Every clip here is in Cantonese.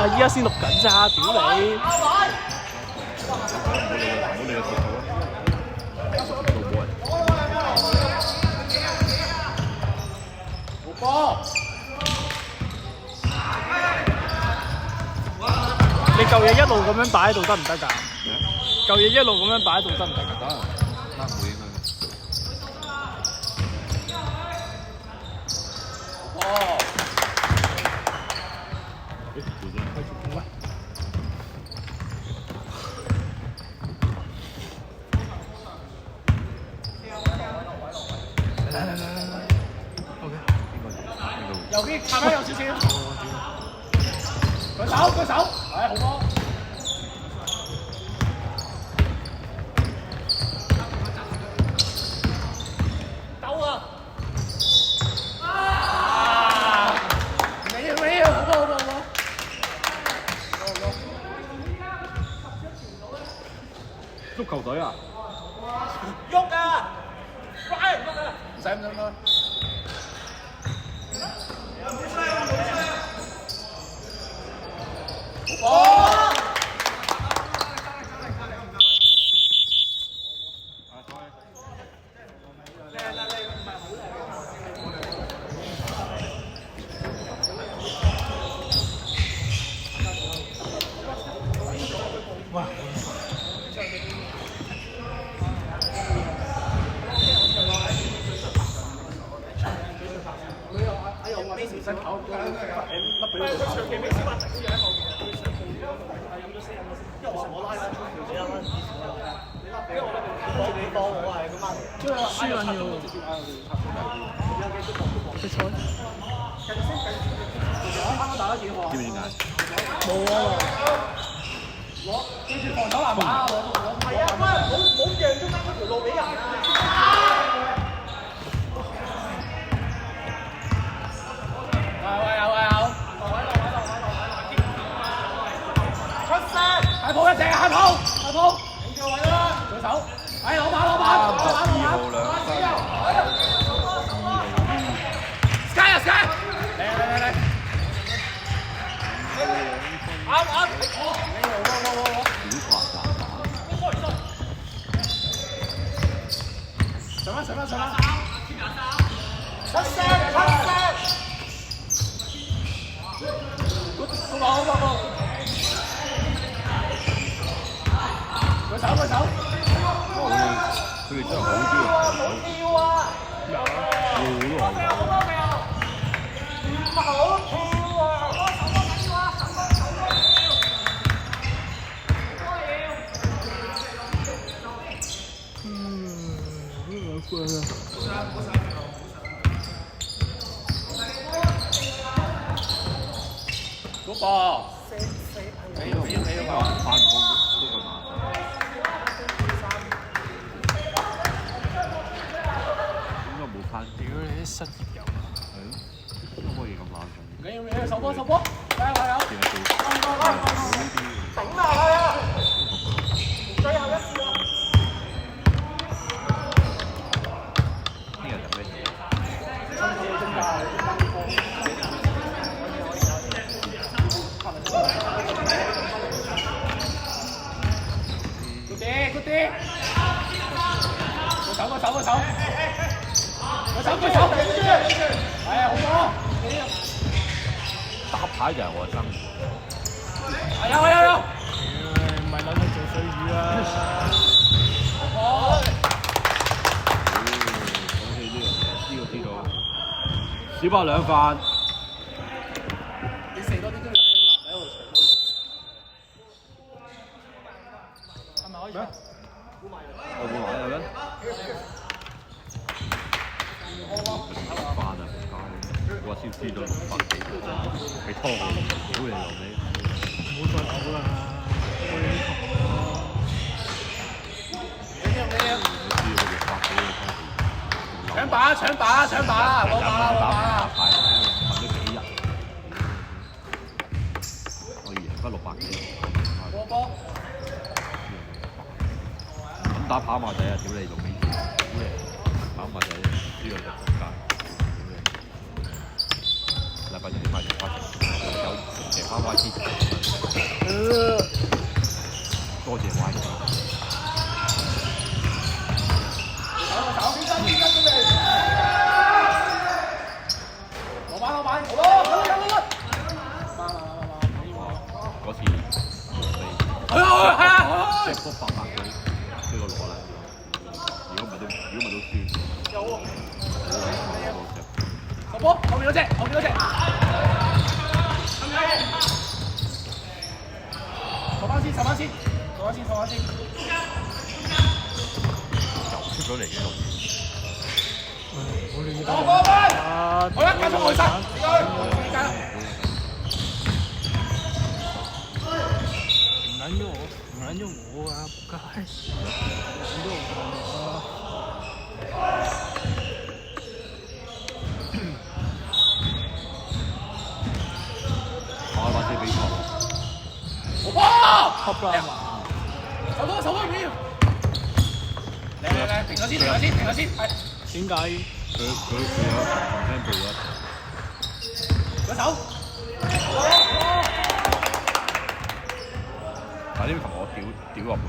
哇！依家先錄緊咋，屌你！唔好理個節奏啊！冇人。波！你舊嘢一路咁樣擺喺度得唔得㗎？舊嘢一路咁樣擺喺度得唔得㗎？得，唔會影響嘅。哦！誒，做咗開始攻啦！右邊下邊有少少。舉手，係好波。鬥啊！未啊！好波！足球隊啊！喐啊！快！唔使。知唔知點解？冇啊！記住防守籃板，係啊！喂，冇讓中間嗰條路俾人啊！有！出聲！大炮一隻，大炮！領個位啦！舉手！哎，老闆！Sky！嚟！啱！上啦！出聲！好波！舉手！佢哋真係好啲啊！跳啊！嗰個你話翻工都咁麻煩，應該冇翻。屌你啲失業友！係都可以咁麻煩。唔緊要，你手波！加油！淨係做呢啲。頂埋佢啊！最後一次啊！聽日就咩？Good 啲！個手！係啊，好波！打牌就係我嘅生活。有！唔係諗去做水魚啦！講起呢樣嘢，知道。小白兩飯。你射多啲都有喺度係咪可以？我會玩有咩？飯啊，我話先知道600幾，你拖我屌你老味！唔好再講啦！我已經窮啦。我知我600幾搶把，攞把！問咗幾日，我贏翻600幾。波！咁打跑馬仔啊！屌你老味！跑馬仔輸咗就仆街。禮拜日買條花，有成翻 Y T。多謝 Y 記。老闆，好咯，嗰次係啊，即係嗰800幾呢個攞啦。如果唔係都輸。十波，後面嗰隻，坐翻先，又出咗嚟嘅。好啦，繼續開殺，唔撚咗我啊！仆街，我把車俾錯。哇！吸啦嘛！手多唔要。嚟，停咗先，係。點解？佢有重聽部啦。個手。但係呢個同我屌入盤。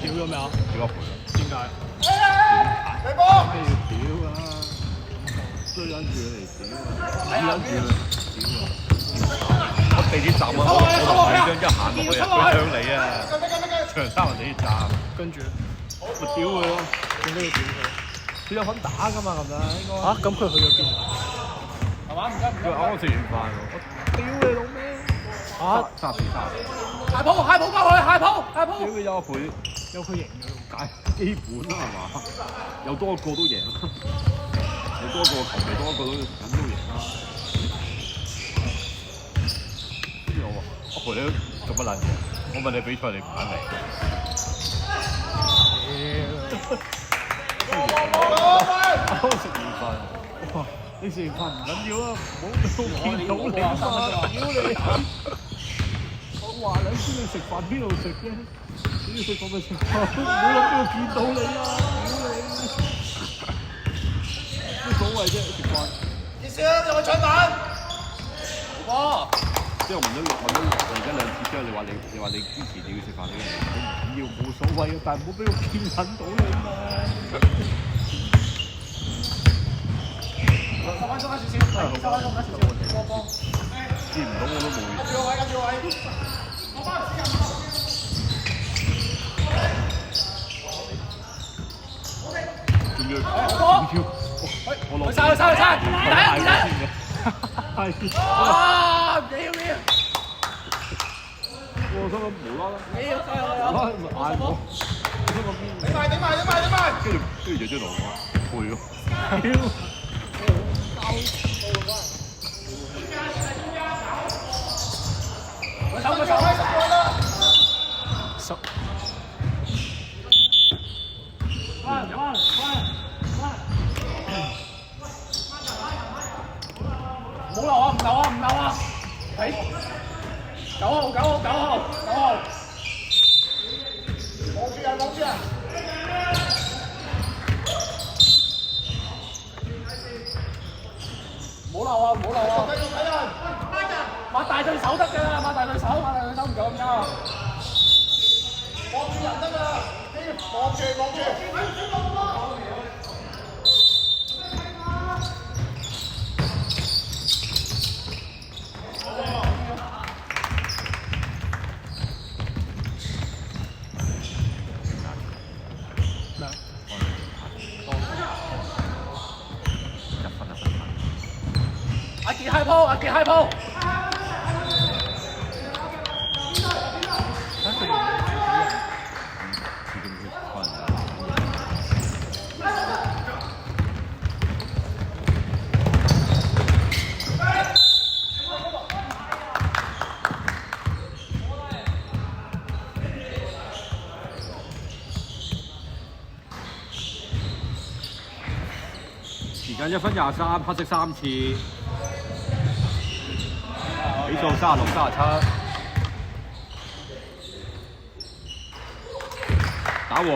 屌咗未啊？屌入盤啦。點解？嚟波！咩要屌啊？追緊住佢嚟屌啊！我地鐵站啊！我兩張一行落去啊，佢向你啊！長沙灣地鐵站。跟住咪屌佢咯！點解要屌佢？佢有份打㗎嘛，咁樣應該。嚇？咁佢去咗邊？係嘛？唔佢啱啱食完飯喎，我屌你老咩！嚇？三。蟹鋪交佢，蟹鋪。屌佢有個賠，有佢贏嘅解基本啦係嘛？有多個都贏啦，有多個球迷多一個都緊都贏啦。跟住我話：我賠你做乜撚嘢？我問你比賽你唔肯嚟。啱食完飯，哇！你食完飯唔緊要啊，唔好見到你啊嘛！屌你！我話你知你食飯邊度食嘅？只要食飯咪食飯，唔好諗邊度見到你啊！屌你！咩所謂啫？食飯。熱少，有冇搶飯？哇！即係我問咗而家2次之後，你話你支持你要食飯呢樣嘢，你唔緊要冇所謂嘅，但係唔好俾我見撚到你嘛！收翻少少，波。見唔到我都冇。跟住位。仲要，我落。去晒，第一。係。啊！唔要。我心諗無啦啦，你要嗌我，頂埋！跟住就追落我，賠喎。個手，唔好漏啊！係9號，望住啊！唔好漏啊！擘大對手得㗎，擘大對手唔夠咁啱。望住人得㗎，望住。阿傑 high 鋪。時間1分23，黑色3次，比數36、37，打和。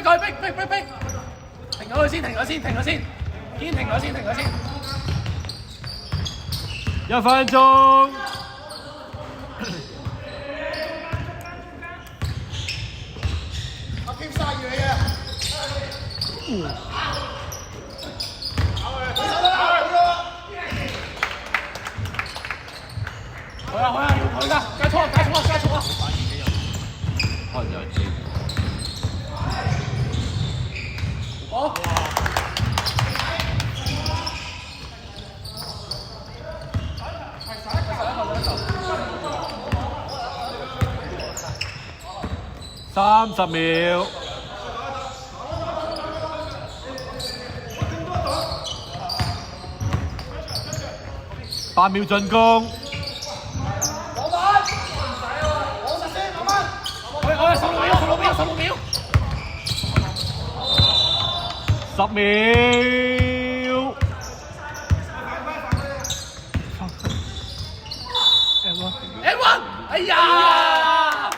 佢，逼！停咗佢先，堅停咗先。1分鐘。我 keep 曬住你嘅。好啦，要佢㗎，加速啊！可能有人知。好。30秒。8秒進攻。15秒。10秒。M1，哎呀！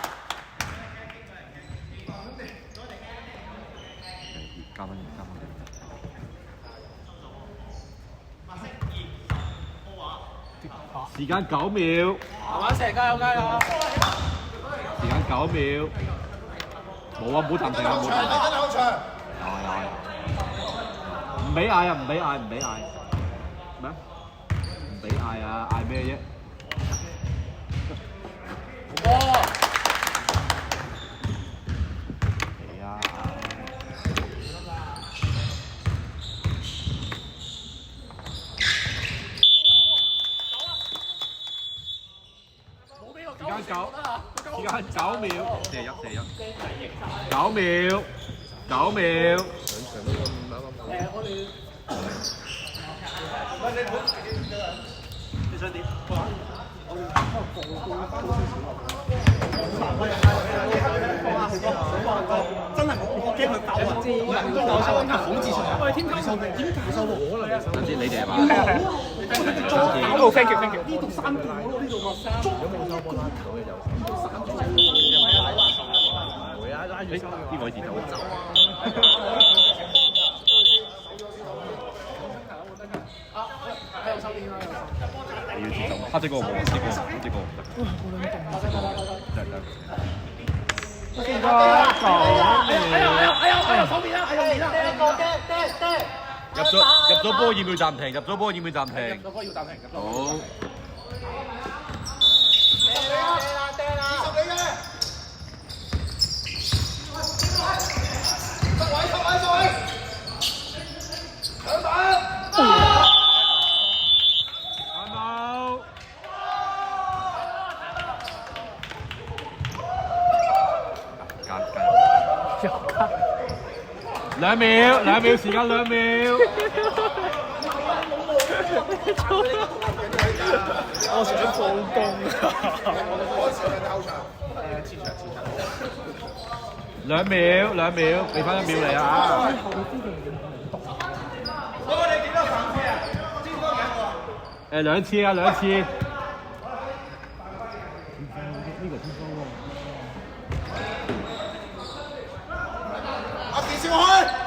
時間9秒。慢慢射，加油！時間9秒。冇啊，唔好暫停啊，冇暫停。有。唔俾嗌啊！咩？唔俾嗌啊！嗌咩啫？係啊！時間9秒。41。9秒。你想點？真係我驚佢爆啊！我收緊好自信啊！喂，添加數點解數我嚟啊？等先，你哋係嘛？好 thank you。呢度3個咯，呢度個3。呢位字就走啊！你要節奏嗎？黑色嗰個冇，呢個唔得。手面啦，入咗波要唔要暫停？入咗波要暫停？好。2秒，時間2秒。我想放工2秒，俾翻1秒嚟啊！兩次。阿傑少開。